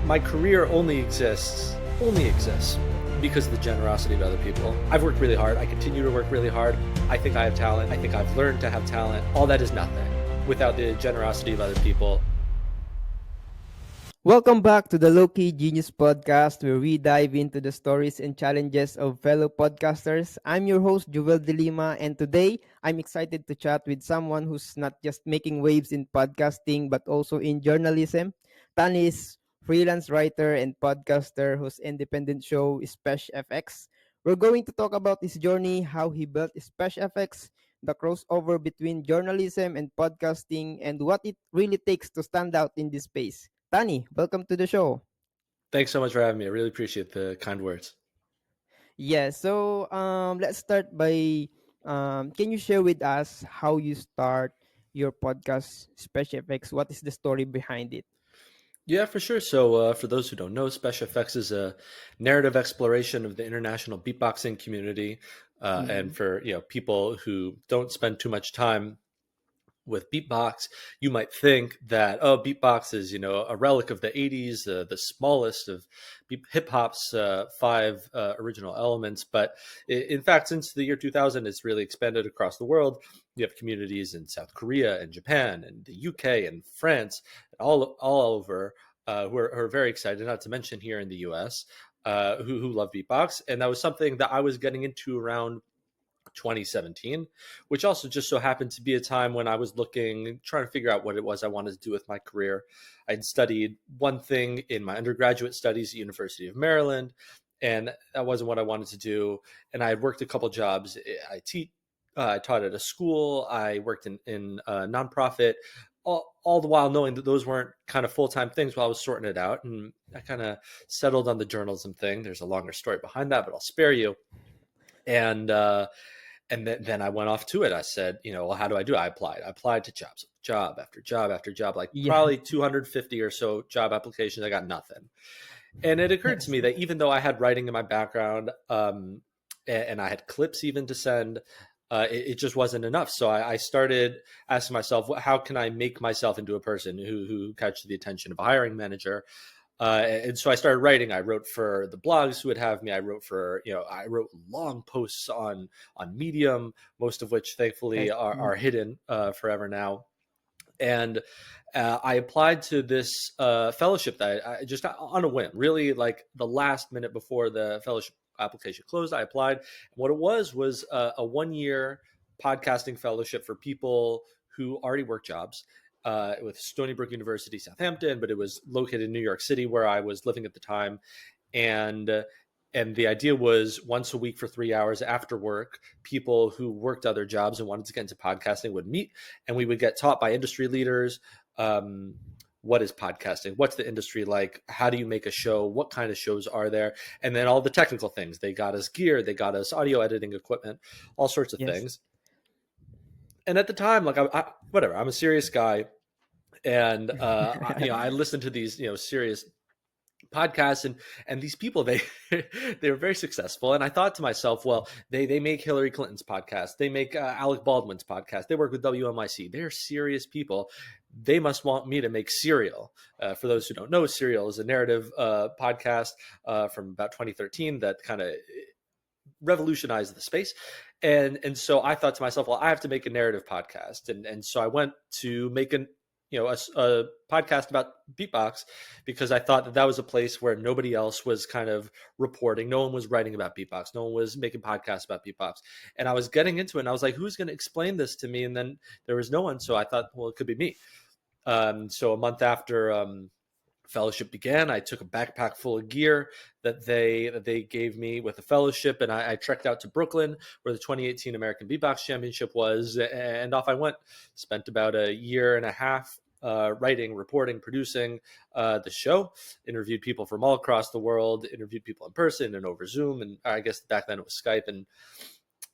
My career only exists because of the generosity of other people. I've worked really hard. I continue to work really hard. I think I have talent. I think I've learned to have talent. All that is nothing without the generosity of other people. Welcome back to the Low-Key Genius Podcast, where we dive into the stories and challenges of fellow podcasters. I'm your host, Joel De Lima, and today I'm excited to chat with someone who's not just making waves in podcasting, but also in journalism. Tani is freelance writer and podcaster whose independent show is SpeshFX. We're going to talk about his journey, how he built SpeshFX, the crossover between journalism and podcasting, and what it really takes to stand out in this space. Tani, welcome to the show. Thanks so much for having me. I really appreciate the kind words. Let's start by can you share with us how you start your podcast SpeshFX? What is the story behind it? Yeah, for sure. So, for those who don't know, SpeshFX is a narrative exploration of the international beatboxing community, Mm-hmm. and for people who don't spend too much time with beatbox, you might think that beatbox is a relic of the 80s, the smallest of hip hop's five original elements. But in fact, since the year 2000, it's really expanded across the world. You have communities in South Korea and Japan and the UK and France, and all over, who are very excited. Not to mention here in the US, who love beatbox, and that was something that I was getting into around 2017, which also just so happened to be a time when I was trying to figure out what it was I wanted to do with my career. I'd studied one thing in my undergraduate studies at University of Maryland, and that wasn't what I wanted to do. And I had worked a couple jobs. I taught at a school. I worked in a nonprofit, all the while knowing that those weren't kind of full-time things while I was sorting it out. And I kind of settled on the journalism thing. There's a longer story behind that, but I'll spare you. And then I went off to it. I said, well, how do I do it? I applied to job after job after job, like Yeah. probably 250 or so job applications. I got nothing. And it occurred to Yes. me that even though I had writing in my background, and I had clips even to send, it just wasn't enough. So I started asking myself, how can I make myself into a person who catches the attention of a hiring manager? And so I started writing. I wrote for the blogs who would have me. I wrote long posts on Medium, most of which thankfully Yes. are hidden forever now. And I applied to this fellowship that I just on a whim, really like the last minute before the fellowship application closed. I applied, and what it was a 1 year podcasting fellowship for people who already work jobs with Stony Brook University, Southampton, but it was located in New York City, where I was living at the time. And the idea was once a week for 3 hours after work, people who worked other jobs and wanted to get into podcasting would meet, and we would get taught by industry leaders. What is podcasting? What's the industry like? How do you make a show? What kind of shows are there? And then all the technical things. They got us gear. They got us audio editing equipment, all sorts of Yes. things. And at the time, like whatever, I'm a serious guy, and I listened to these serious podcasts, and these people, they they were very successful, and I thought to myself, well, they make Hillary Clinton's podcast, they make Alec Baldwin's podcast, they work with WMIC, they're serious people, they must want me to make Serial. For those who don't know, Serial is a narrative podcast from about 2013 that kind of revolutionized the space. And so I thought to myself, well, I have to make a narrative podcast. And so I went to make a podcast about beatbox, because I thought that was a place where nobody else was kind of reporting. No one was writing about beatbox. No one was making podcasts about beatbox. And I was getting into it, and I was like, who's going to explain this to me? And then there was no one. So I thought, well, it could be me. So a month after fellowship began, I took a backpack full of gear that they gave me with the fellowship, and I trekked out to Brooklyn, where the 2018 American Beatbox Championship was, and off I went. Spent about a year and a half writing, reporting, producing the show. Interviewed people from all across the world. Interviewed people in person and over Zoom, and I guess back then it was Skype. And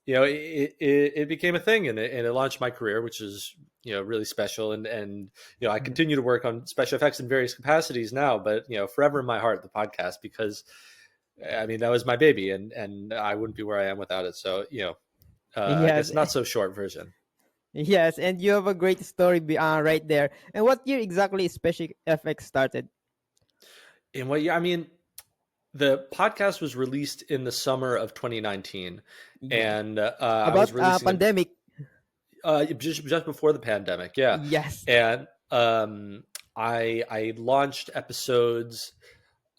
it became a thing, and it launched my career, which is really special. And I continue to work on SpeshFX in various capacities now, but forever in my heart, the podcast, because I mean, that was my baby, and I wouldn't be where I am without it. So I Yes. guess not so short version. Yes, and you have a great story right there. And what year exactly SpeshFX started? In what year? I mean, the podcast was released in the summer of 2019, Yeah. and I was About releasing it pandemic. just before the pandemic. Yeah, Yes. and I launched episodes.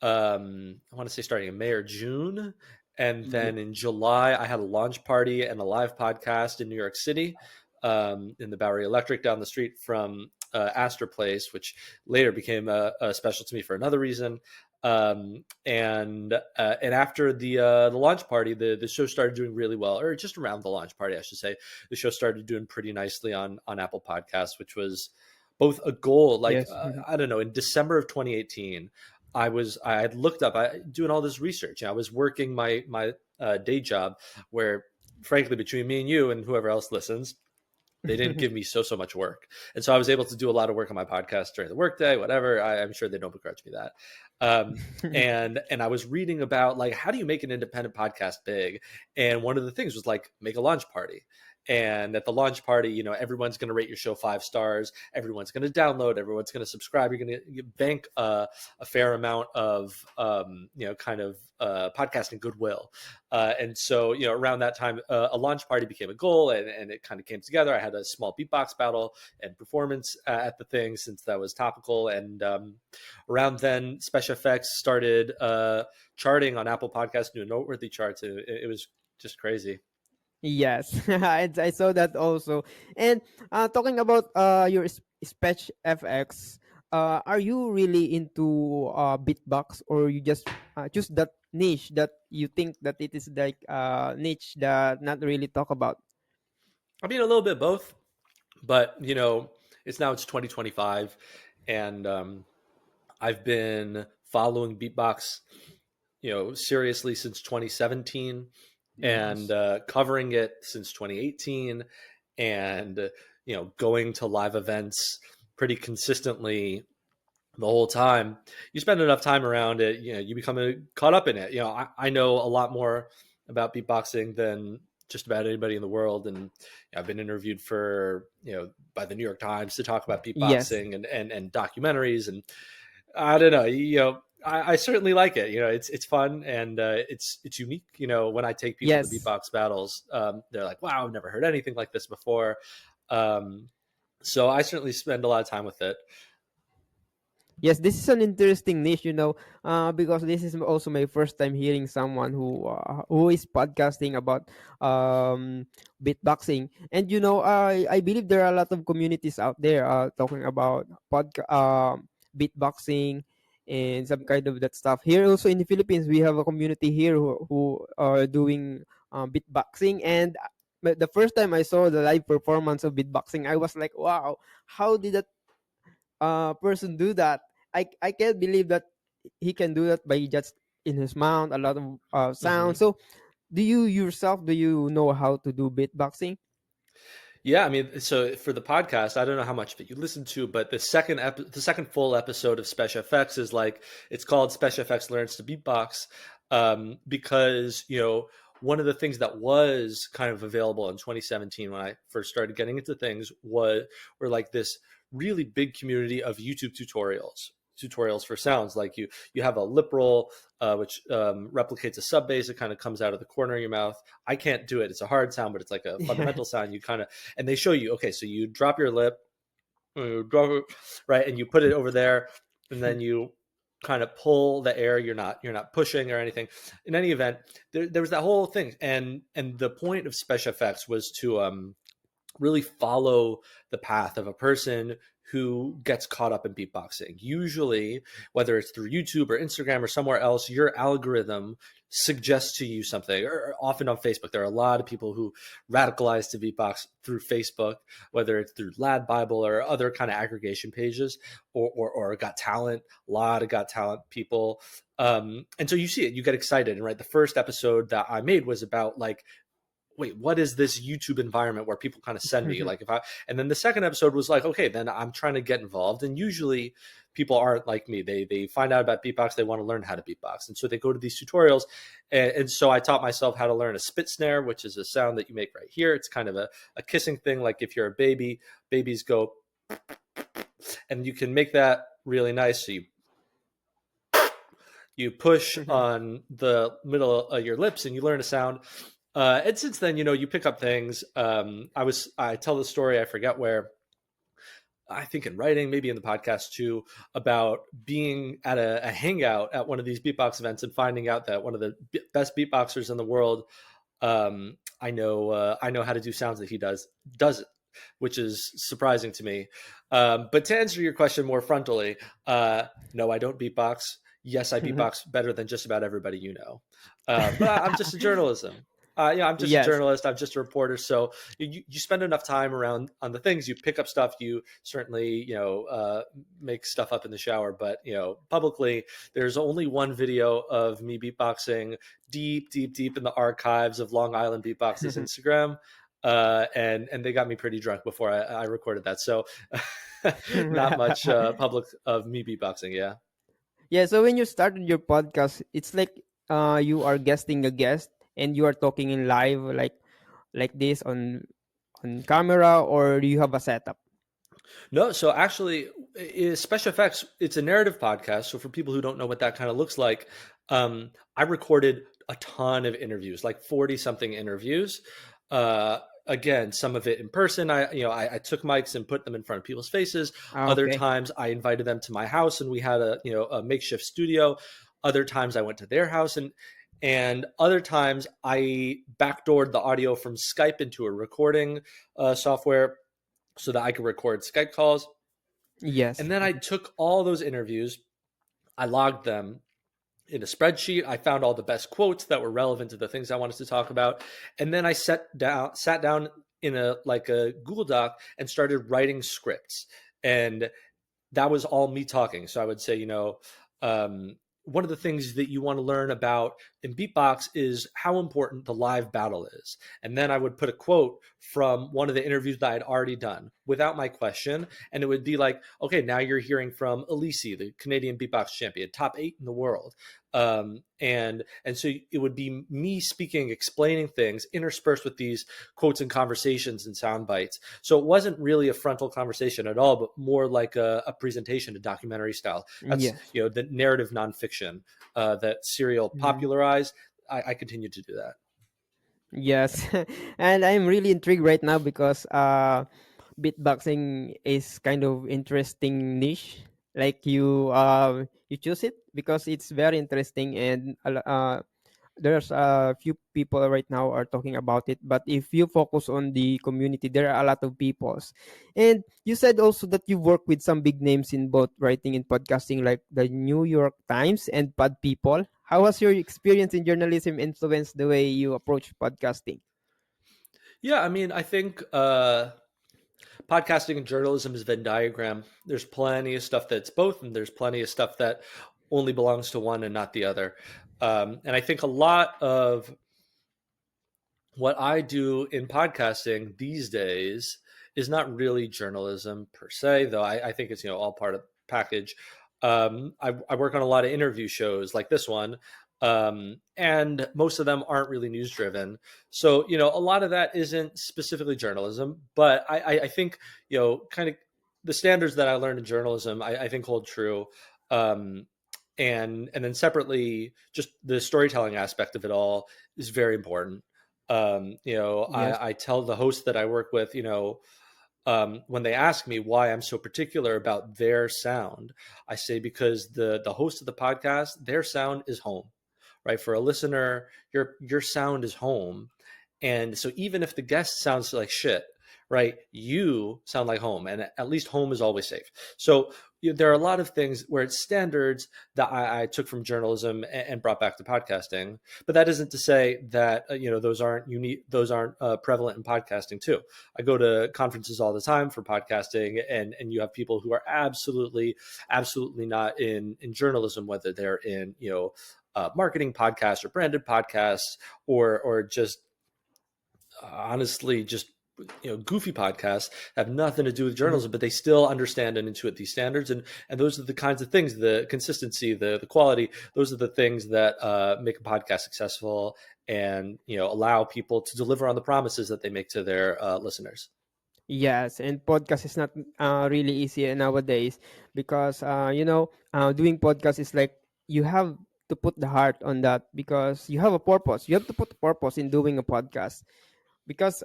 I want to say starting in May or June, and Yeah. then in July I had a launch party and a live podcast in New York City, in the Bowery Electric down the street from Astor Place, which later became a special to me for another reason. And after the launch party, the show started doing really well, or just around the launch party, I should say, the show started doing pretty nicely on Apple Podcasts, which was both a goal. Like Yes. Mhm. I don't know, in December of 2018, I had looked up, doing all this research. I was working my day job, where, frankly, between me and you and whoever else listens, they didn't give me so much work, and so I was able to do a lot of work on my podcast during the workday, whatever. I'm sure they don't begrudge me that. Um, and I was reading about, like, how do you make an independent podcast big, and one of the things was, like, make a launch party. And at the launch party, everyone's going to rate your show 5 stars. Everyone's going to download. Everyone's going to subscribe. You're going to bank a fair amount of, kind of podcasting goodwill. And so, around that time, a launch party became a goal, and it kind of came together. I had a small beatbox battle and performance at the thing, since that was topical. And around then, SpeshFX started charting on Apple Podcasts, new noteworthy charts. It was just crazy. Yes, I saw that also. And talking about your Spetch FX, are you really into beatbox, or you just choose that niche that you think that it is like niche that not really talk about? I mean, a little bit both, but it's 2025, and I've been following beatbox, seriously since 2017, and Yes. covering it since 2018, and going to live events pretty consistently the whole time. You spend enough time around it, you become caught up in it. I know a lot more about beatboxing than just about anybody in the world, and I've been interviewed for by the New York Times to talk about Yes. beatboxing and documentaries, and I don't know, I certainly like it. It's fun, and it's unique. When I take people to Yes. beatbox battles, they're like, wow, I've never heard anything like this before. um, so I certainly spend a lot of time with it. Yes, this is an interesting niche, because this is also my first time hearing someone who is podcasting about beatboxing. And I believe there are a lot of communities out there talking about beatboxing and some kind of that stuff. Here also in the Philippines, we have a community here who are doing beatboxing. And but the first time I saw the live performance of beatboxing, I was like, wow, how did that person do that? I can't believe that he can do that by just in his mouth a lot of sound. Hmm. So do you know how to do beatboxing? Yeah, I mean, so for the podcast, I don't know how much of it you listen to, but the second full episode of SpeshFX is, like, it's called SpeshFX Learns to Beatbox, because one of the things that was kind of available in 2017 when I first started getting into things were like this really big community of YouTube tutorials for sounds. Like, you have a lip roll, which replicates a sub bass. It kind of comes out of the corner of your mouth. I can't do it. It's a hard sound, but it's like a Yeah. fundamental sound. You kind of, and they show you, okay, so you drop your lip, drop it, right, and you put it over there, and then you kind of pull the air. You're not pushing or anything. In any event, there was that whole thing, and the point of SpeshFX was to really follow the path of a person who gets caught up in beatboxing. Usually, whether it's through YouTube or Instagram or somewhere else, your algorithm suggests to you something, or often on Facebook. There are a lot of people who radicalize to beatbox through Facebook, whether it's through Lad Bible or other kind of aggregation pages, or Got Talent, a lot of Got Talent people. And so you see it, you get excited. And right, the first episode that I made was about, like, wait, what is this YouTube environment where people kind of send me, like, and then the second episode was like, okay, then I'm trying to get involved. And usually people aren't like me. They find out about beatbox, they want to learn how to beatbox, and so they go to these tutorials. And so I taught myself how to learn a spit snare, which is a sound that you make right here. It's kind of a kissing thing. Like, if you're a baby, babies go, and you can make that really nice. So you You push on the middle of your lips and you learn a sound. And since then, you pick up things. I tell the story, I forget where, I think in writing, maybe in the podcast too, about being at a hangout at one of these beatbox events and finding out that one of the best beatboxers in the world, I know how to do sounds that he does it, which is surprising to me. But to answer your question more frontally, no, I don't beatbox. Yes, I beatbox better than just about everybody you know. But I'm just a journalism. I'm just a Yes. journalist. I'm just a reporter. So you spend enough time around on the things. You pick up stuff. You certainly make stuff up in the shower. But publicly, there's only one video of me beatboxing deep, deep, deep in the archives of Long Island Beatbox's Instagram. And they got me pretty drunk before I recorded that. So not much public of me beatboxing. Yeah. Yeah, so when you started your podcast, it's like you are guesting a guest and you are talking in live like this on camera, or do you have a setup? No, so actually, SpeshFX, it's a narrative podcast. So for people who don't know what that kind of looks like, I recorded a ton of interviews, like 40 something interviews. Again, some of it in person. I took mics and put them in front of people's faces. Ah, Other okay. times I invited them to my house and we had a makeshift studio. Other times I went to their house, and other times I backdoored the audio from Skype into a recording software so that I could record Skype calls. Yes. And then I took all those interviews, I logged them in a spreadsheet. I found all the best quotes that were relevant to the things I wanted to talk about. And then I sat down in a Google Doc and started writing scripts. And that was all me talking. So I would say, one of the things that you want to learn about in beatbox is how important the live battle is. And then I would put a quote from one of the interviews that I'd already done without my question. And it would be like, okay, now you're hearing from Elise, the Canadian beatbox champion, top 8 in the world. And so it would be me speaking, explaining things interspersed with these quotes and conversations and sound bites. So it wasn't really a frontal conversation at all, but more like a presentation, a documentary style. That's Yes. the narrative nonfiction that Serial Mhm. popularized. I continue to do that. Yes. And I'm really intrigued right now because beatboxing is kind of interesting niche. Like you choose it because it's very interesting, and there's a few people right now are talking about it, but if you focus on the community, there are a lot of peoples. And you said also that you work with some big names in both writing and podcasting, like the New York Times and Pod People. How has your experience in journalism influenced the way you approach podcasting? Yeah, I mean, I think podcasting and journalism is Venn diagram. There's plenty of stuff that's both, and there's plenty of stuff that only belongs to one and not the other. And I think a lot of what I do in podcasting these days is not really journalism per se, though I think it's all part of the package. I work on a lot of interview shows like this one, and most of them aren't really news driven. So a lot of that isn't specifically journalism, but I think kind of the standards that I learned in journalism I think hold true. Um, and then separately, just the storytelling aspect of it all is very important. Yes. I tell the host that I work with, when they ask me why I'm so particular about their sound, I say because the host of the podcast, their sound is home, right? For a listener, your sound is home, and so even if the guest sounds like shit, right, you sound like home, and at least home is always safe. So there are a lot of things where it's standards that I took from journalism and brought back to podcasting, but that isn't to say that those aren't unique, those aren't prevalent in podcasting too. I go to conferences all the time for podcasting, and you have people who are absolutely not in journalism, whether they're in marketing podcasts or branded podcasts, or just honestly just goofy podcasts, have nothing to do with Mhm. journalism, but they still understand and intuit these standards, and those are the kinds of things, the consistency, the quality, those are the things that make a podcast successful, and allow people to deliver on the promises that they make to their listeners. Yes, and podcast is not really easy nowadays because doing podcast is like you have to put the heart on that because you have a purpose. You have to put a purpose in doing a podcast because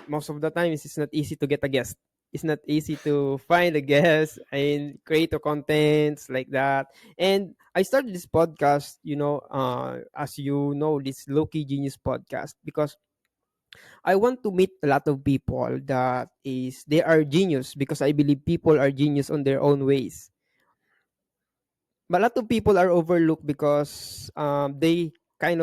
most of the time it's not easy to get a guest. It's not easy to find a guest and create a contents like that. And I started this podcast, as you know, this Loki Genius podcast because I want to meet a lot of people that is they are genius because I believe people are genius on their own ways. But a lot of people are overlooked because they are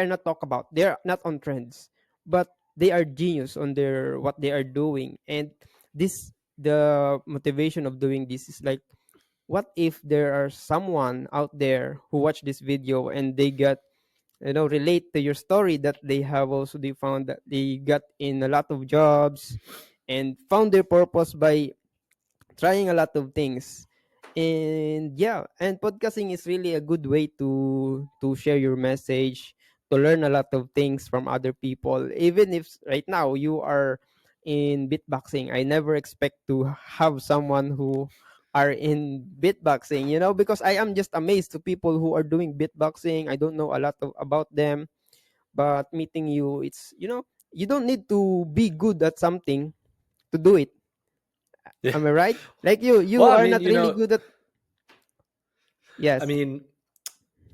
not talked about. They are not on trends, but they are genius on their what they are doing. And this the motivation of doing this is like, what if there are someone out there who watch this video and they got relate to your story that they found that they got in a lot of jobs and found their purpose by trying a lot of things. And yeah, and podcasting is really a good way to share your message, to learn a lot of things from other people. Even if right now you are in beatboxing, I never expect to have someone who are in beatboxing, because I am just amazed to people who are doing beatboxing. I don't know a lot about them, but meeting you, it's you don't need to be good at something to do it. Yeah. Am I right? Like you Well, I are mean, not really good at. I Yes. mean,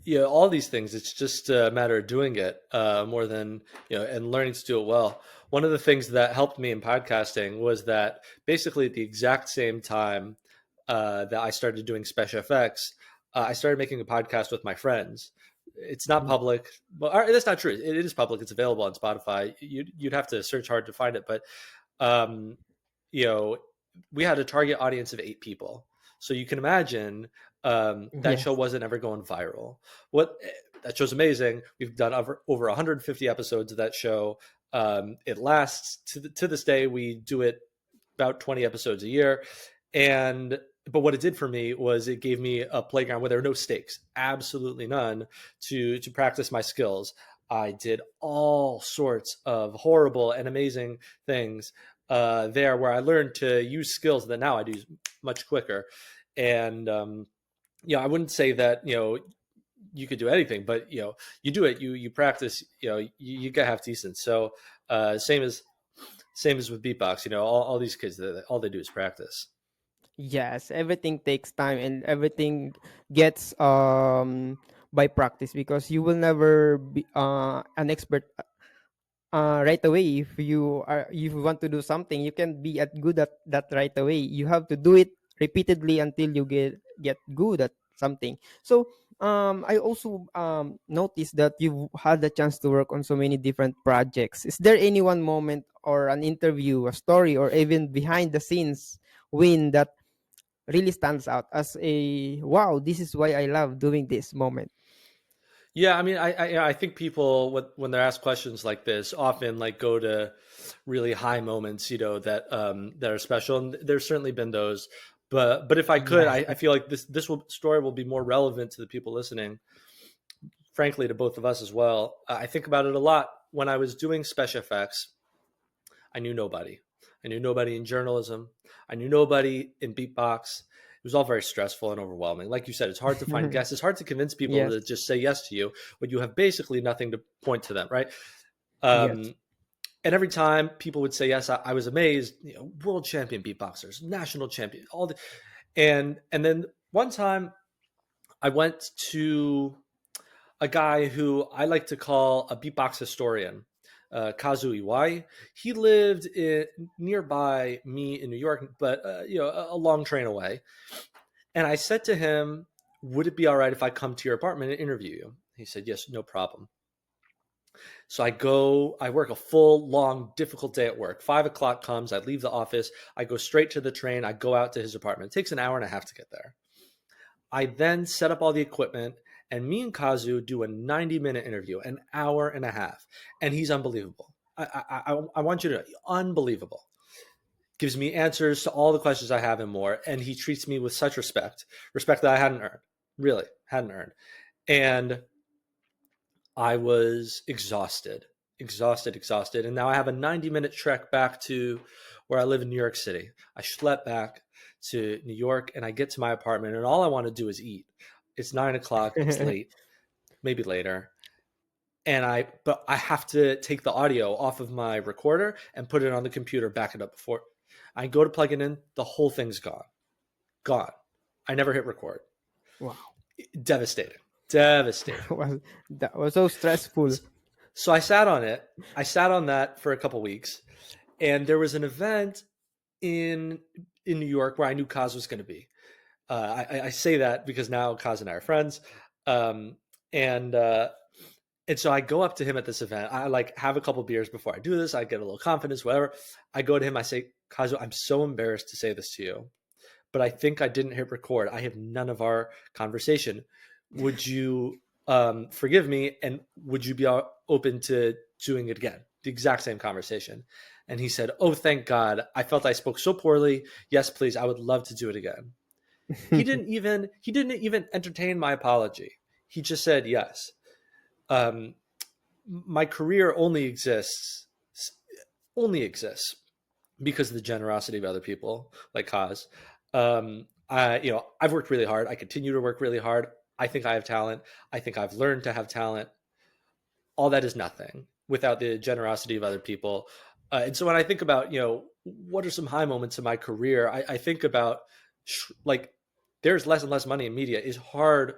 yeah, all these things. It's just a matter of doing it more than and learning to do it well. One of the things that helped me in podcasting was that basically at the exact same time that I started doing SpeshFX, I started making a podcast with my friends. It's not Mhm. public, but that's not true. It is public. It's available on Spotify. You'd have to search hard to find it, but um, you know, we had a target audience of 8 people. So you can imagine that show Yes. wasn't ever going viral. What That show's amazing. We've done over 150 episodes of that show. It lasts to this day. We do it about 20 episodes a year, and but what it did for me was it gave me a playground where there were no stakes, absolutely none, to practice my skills. I did all sorts of horrible and amazing things there where I learned to use skills that now I do much quicker. And I wouldn't say that you could do anything, but you do it, you practice, you get half decent. So same as with beatbox. All these kids, all they do is practice. Yes, everything takes time and everything gets by practice because you will never be an expert right away. If you want to do something, you can be at good at that right away. You have to do it repeatedly until you get good at something. So I also noticed that you've had the chance to work on so many different projects. Is there any one moment or an interview, a story, or even behind the scenes win that really stands out as a wow, this is why I love doing this moment? Yeah, I mean, I think people when they're asked questions like this often like go to really high moments, that are special, and there's certainly been those. But if I could, Yes. I feel like story will be more relevant to the people listening, frankly, to both of us as well. I think about it a lot. When I was doing SpeshFX, I knew nobody. I knew nobody in journalism. I knew nobody in beatbox. It was all very stressful and overwhelming. Like you said, it's hard to find guests. It's hard to convince people Yes. to just say yes to you when you have basically nothing to point to them, right? Yes. Um, and every time people would say yes, I was amazed. World champion beatboxers, national champion, and then one time I went to a guy who I like to call a beatbox historian, Kazu Iwai. He lived nearby me in New York, but a long train away. And I said to him, "Would it be all right if I come to your apartment and interview you?" He said, "Yes, no problem." So I go, I work a full, long, difficult day at work. 5 o'clock comes, I leave the office, I go straight to the train, I go out to his apartment. It takes an hour and a half to get there. I then set up all the equipment, and me and Kazu do a 90-minute interview, an hour and a half, and he's unbelievable. I want you to know, unbelievable. Gives me answers to all the questions I have and more, and he treats me with such respect that I hadn't earned, really hadn't earned. And I was exhausted. And now I have a 90-minute trek back to where I live in New York City. I schlep back to New York and I get to my apartment, and all I want to do is eat. It's 9 o'clock. It's late, maybe later. But I have to take the audio off of my recorder and put it on the computer, back it up before I go to plug it in. The whole thing's gone. I never hit record. Wow. Devastating, devastating. That was so stressful. So I sat on it. I sat on that for a couple weeks, and there was an event in New York where I knew Kaz was going to be. I say that because now Kaz and I are friends, um, and so I go up to him at this event. I like have a couple beers before I do this. I get a little confidence, whatever. I go to him. I say, Kazu, I'm so embarrassed to say this to you, but I think I didn't hit record. I have none of our conversation. Would you forgive me? And would you be open to doing it again? The exact same conversation. And he said, oh, thank God. I felt I spoke so poorly. Yes, please. I would love to do it again. He didn't even entertain my apology. He just said yes. My career only exists because of the generosity of other people like Kaz. I've worked really hard. I continue to work really hard. I think I have talent. I think I've learned to have talent. All that is nothing without the generosity of other people. And so when I think about, what are some high moments in my career, I think about like there's less and less money in media is hard.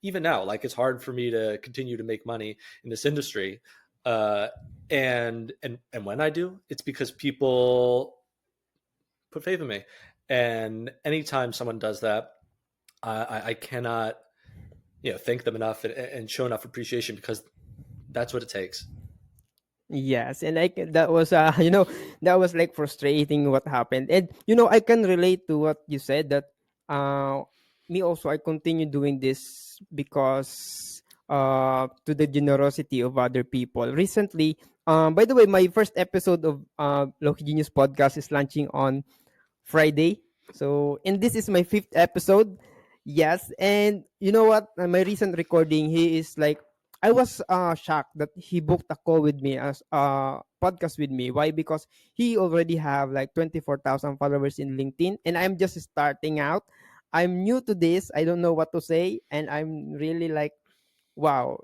Even now, like it's hard for me to continue to make money in this industry. And when I do, it's because people put faith in me. And anytime someone does that, I cannot, thank them enough and show enough appreciation because that's what it takes. Yes, and like that was that was like frustrating what happened. And I can relate to what you said that me also I continue doing this because to the generosity of other people. Recently, by the way, my first episode of Loki Genius podcast is launching on Friday. So, and this is my fifth episode. Yes, and you know what? My recent recording, he is like, I was shocked that he booked a call with me as podcast with me. Why? Because he already have like 24,000 followers in LinkedIn, and I'm just starting out. I'm new to this. I don't know what to say, and I'm really like, wow,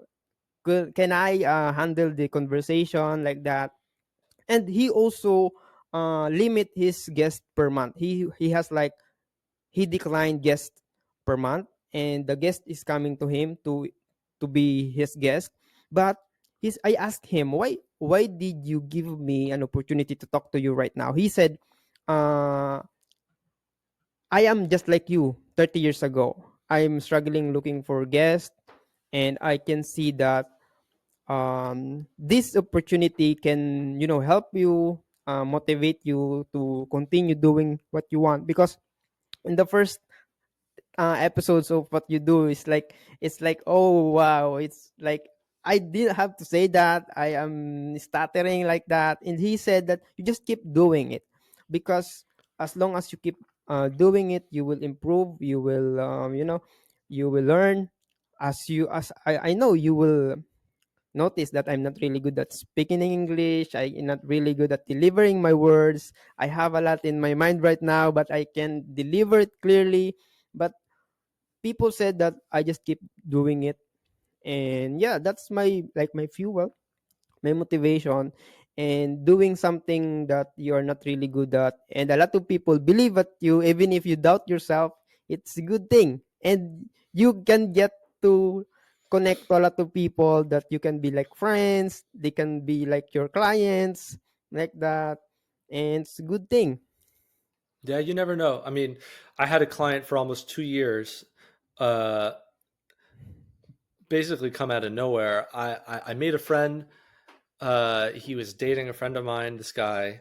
can I handle the conversation like that? And he also limit his guest per month. He has like he declined guest per month, and the guest is coming to him to be his guest. But I asked him, why did you give me an opportunity to talk to you right now? He said, uh I am just like you 30 years ago. I'm struggling looking for guests, and I can see that this opportunity can help you, motivate you to continue doing what you want. Because in the first episodes of what you do is like, it's like, oh wow, it's like I didn't have to say that I am stuttering like that. And he said that you just keep doing it, because as long as you keep doing it, you will improve, you will you will learn. As I know, you will notice that I'm not really good at speaking English. I'm not really good at delivering my words. I have a lot in my mind right now, but I can deliver it clearly. But people said that I just keep doing it. And yeah, that's my like my fuel, my motivation, and doing something that you're not really good at. And a lot of people believe at you, even if you doubt yourself. It's a good thing. And you can get to connect to a lot of people that you can be like friends, they can be like your clients, like that. And it's a good thing. Yeah, you never know. I mean, I had a client for almost 2 years, uh, basically come out of nowhere. I made a friend. He was dating a friend of mine, this guy,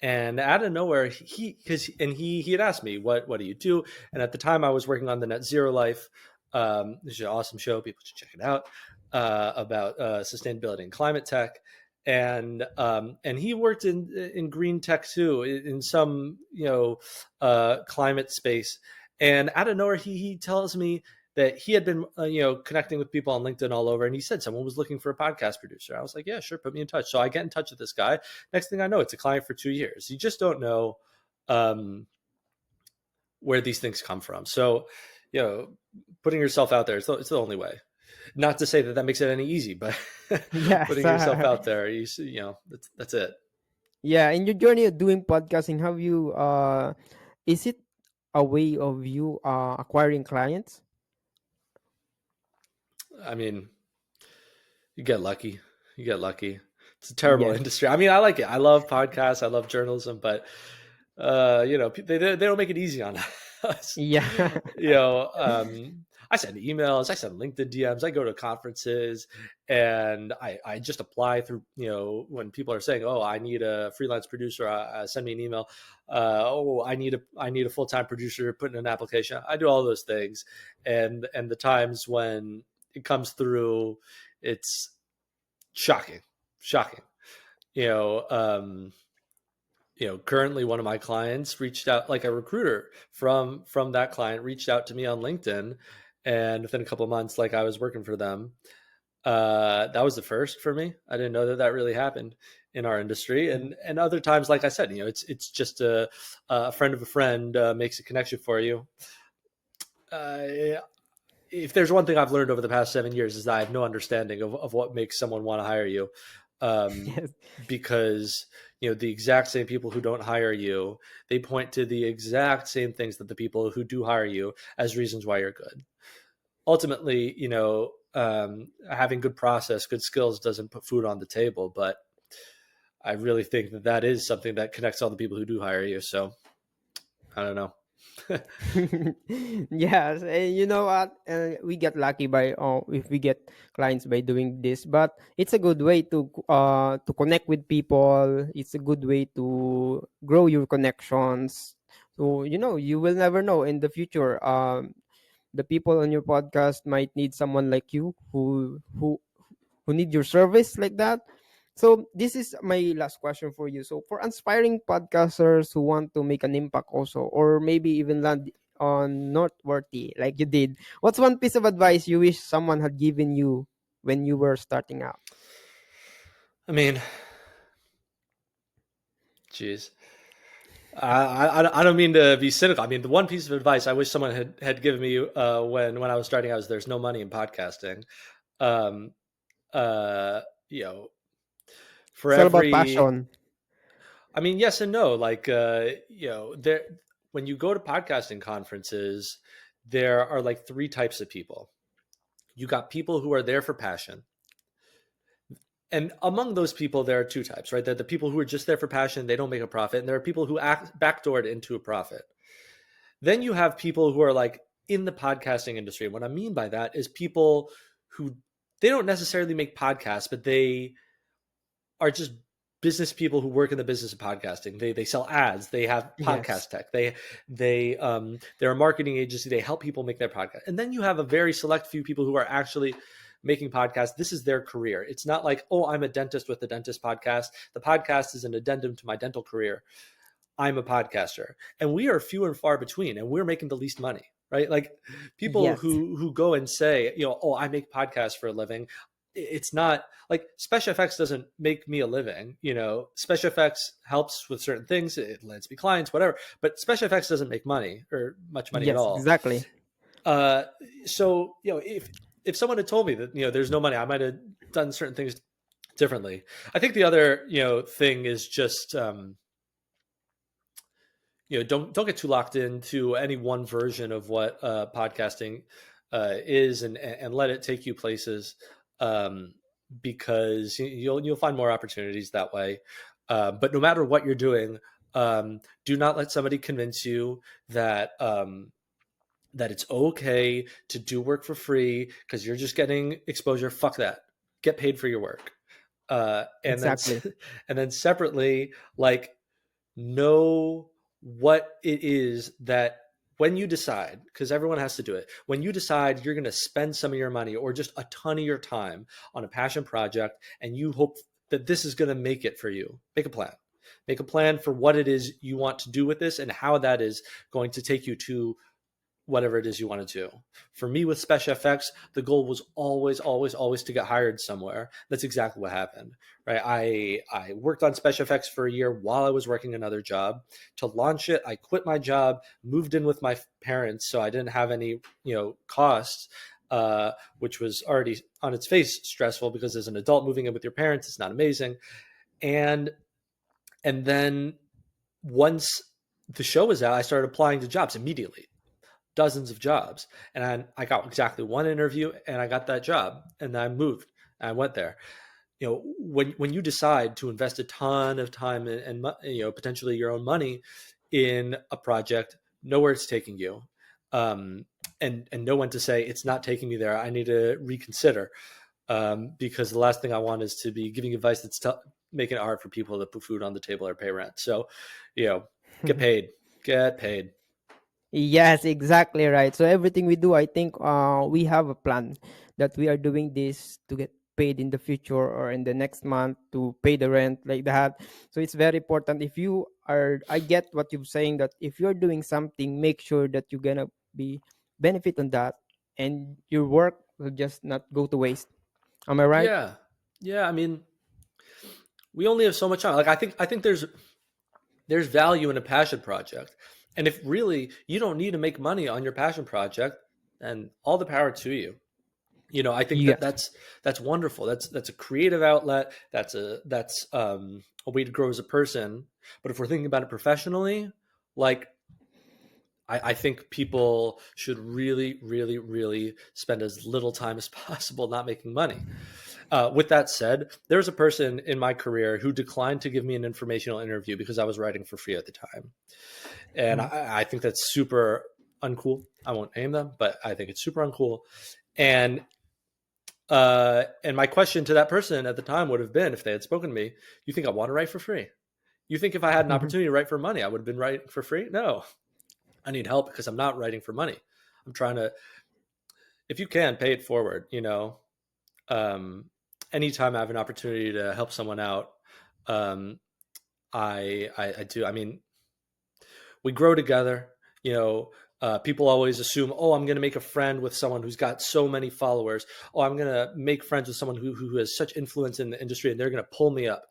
and out of nowhere, he had asked me, what do you do? And at the time, I was working on the Net Zero Life. This is an awesome show. People should check it out, about sustainability and climate tech. And he worked in green tech too, in some climate space. And out of nowhere, he tells me that he had been connecting with people on LinkedIn all over, and he said someone was looking for a podcast producer. I was like, yeah, sure, put me in touch. So I get in touch with this guy. Next thing I know, it's a client for 2 years. You just don't know where these things come from. So, putting yourself out there. It's the only way. Not to say that that makes it any easy, but Yes. putting yourself out there, you know, that's it. Yeah, in your journey of doing podcasting, have you is it a way of you acquiring clients? I mean, you get lucky. You get lucky. It's a terrible Yes. industry. I mean, I like it. I love podcasts. I love journalism, but you know, they don't make it easy on us. Yeah. You know, I send emails, I send LinkedIn DMs, I go to conferences, and I just apply through. You know, when people are saying, "Oh, I need a freelance producer," send me an email. Oh, I need a full time producer, put in an application. I do all those things, and the times when it comes through, it's shocking, shocking. You know, currently one of my clients reached out, like a recruiter from that client reached out to me on LinkedIn, and within a couple of months, like I was working for them. That was the first for me. I didn't know that that really happened in our industry, and other times, like I said, you know, it's just a friend of a friend makes a connection for you. Uh, if there's one thing I've learned over the past 7 years is that I have no understanding of what makes someone want to hire you. Um, Yes. because, you know, the exact same people who don't hire you, they point to the exact same things that the people who do hire you as reasons why you're good. Ultimately, you know, having good process, good skills doesn't put food on the table, but I really think that that is something that connects all the people who do hire you. So I don't know. Yes, and you know what? We get lucky by if we get clients by doing this, but it's a good way to connect with people. It's a good way to grow your connections. So you know, you will never know in the future. The people on your podcast might need someone like you who need your service like that. So this is my last question for you. So for aspiring podcasters who want to make an impact also, or maybe even land on noteworthy like you did, what's one piece of advice you wish someone had given you when you were starting out? I mean, geez. I don't mean to be cynical. I mean, the one piece of advice I wish someone had given me when I was starting out is there's no money in podcasting. Um, uh, you know, for It's all about every, passion. I mean, yes and no. Like, you know, there when you go to podcasting conferences, there are like three types of people. You got people who are there for passion, and among those people, there are two types, right? They're the people who are just there for passion; they don't make a profit, and there are people who act backdoored into a profit. Then you have people who are like in the podcasting industry. And what I mean by that is people who they don't necessarily make podcasts, but they are just business people who work in the business of podcasting. They sell ads, they have Yes. podcast tech, they're a marketing agency, they help people make their podcast. And then you have a very select few people who are actually making podcasts. This is their career. It's not like, oh, I'm a dentist with the dentist podcast. The podcast is an addendum to my dental career. I'm a podcaster, and we are few and far between, and we're making the least money, right? Like people Yes. who go and say, you know, oh, I make podcasts for a living. It's not like SpeshFX doesn't make me a living. You know, SpeshFX helps with certain things. It lends me clients, whatever. But SpeshFX doesn't make money or much money at Yes, all. exactly. Uh, so you know, if someone had told me that, you know, there's no money, I might have done certain things differently. I think the other, you know, thing is just you know, don't get too locked into any one version of what podcasting is, and let it take you places, um, because you'll find more opportunities that way. But no matter what you're doing, do not let somebody convince you that that it's okay to do work for free because you're just getting exposure. Fuck that. Get paid for your work. And then Exactly. and then separately, like, know what it is that when you decide, because everyone has to do it, when you decide you're going to spend some of your money or just a ton of your time on a passion project, and you hope that this is going to make it for you, make a plan. Make a plan for what it is you want to do with this and how that is going to take you to whatever it is you want to do. For me with SpeshFX, the goal was always, always, always to get hired somewhere. That's exactly what happened, right? I worked on SpeshFX for a year while I was working another job. To launch it, I quit my job, moved in with my parents, so I didn't have any, costs, which was already on its face stressful because as an adult moving in with your parents, it's not amazing. And then once the show was out, I started applying to jobs immediately, dozens of jobs, and I got exactly one interview, and I got that job, and I moved. And I went there. When you decide to invest a ton of time and potentially your own money in a project, know where it's taking you, and know when to say it's not taking me there. I need to reconsider, because the last thing I want is to be giving advice that's making it hard for people to put food on the table or pay rent. So, get paid, get paid. Yes, exactly right. So everything we do, I think we have a plan that we are doing this to get paid in the future or in the next month to pay the rent like that. So it's very important if you are I get what you're saying that if you're doing something, make sure that you're gonna be benefit on that and your work will just not go to waste. Am I right? Yeah, yeah. I mean, we only have so much time. Like I think there's value in a passion project, and if really you don't need to make money on your passion project, then all the power to you. I think that Yes. that's wonderful. That's a creative outlet. That's a way to grow as a person. But if we're thinking about it professionally, like I think people should really, really, really spend as little time as possible not making money. With that said, there was a person in my career who declined to give me an informational interview because I was writing for free at the time. And Mhm. I think that's super uncool. I won't name them, but I think it's super uncool. And my question to that person at the time would have been, if they had spoken to me, you think I want to write for free? You think if I had an opportunity to write for money, I would have been writing for free? No, I need help because I'm not writing for money. I'm trying to, if you can, pay it forward. Um, anytime I have an opportunity to help someone out, um, I do. I mean, we grow together. People always assume, oh, I'm going to make a friend with someone who's got so many followers. Oh, I'm going to make friends with someone who has such influence in the industry, and they're going to pull me up.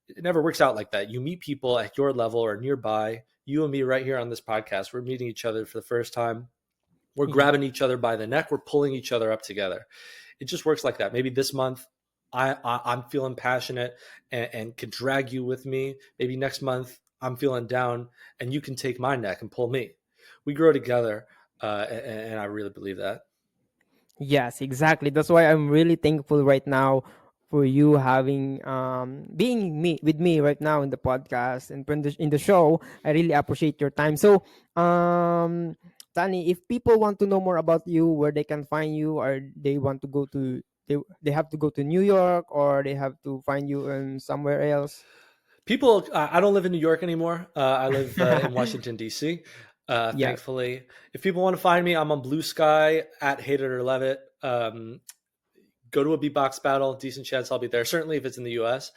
It never works out like that. You meet people at your level or nearby. You and me right here on this podcast, we're meeting each other for the first time. We're Yeah. grabbing each other by the neck. We're pulling each other up together. It just works like that. Maybe this month I'm feeling passionate and can drag you with me. Maybe next month I'm feeling down and you can take my neck and pull me. We grow together, and I really believe that. Yes, exactly. That's why I'm really thankful right now for you having being me with me right now in the podcast and in the show. I really appreciate your time. So, Tani, if people want to know more about you, where they can find you, or they want to go to they have to go to New York or they have to find you in somewhere else. People, I don't live in New York anymore. I live in Washington D.C. Yes. Thankfully, if people want to find me, I'm on Blue Sky at Hate It or Love It. Go to a beatbox battle. Decent chance I'll be there. Certainly, if it's in the U.S.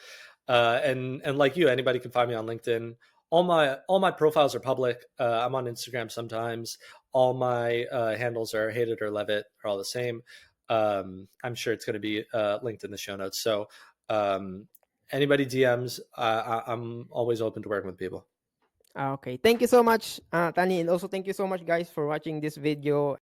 And like you, anybody can find me on LinkedIn. All my profiles are public. I'm on Instagram sometimes. All my handles are Hate It or Love It, are all the same. I'm sure it's going to be linked in the show notes. So anybody DMs, I'm always open to working with people. Okay. Thank you so much, Tani, and also thank you so much, guys, for watching this video.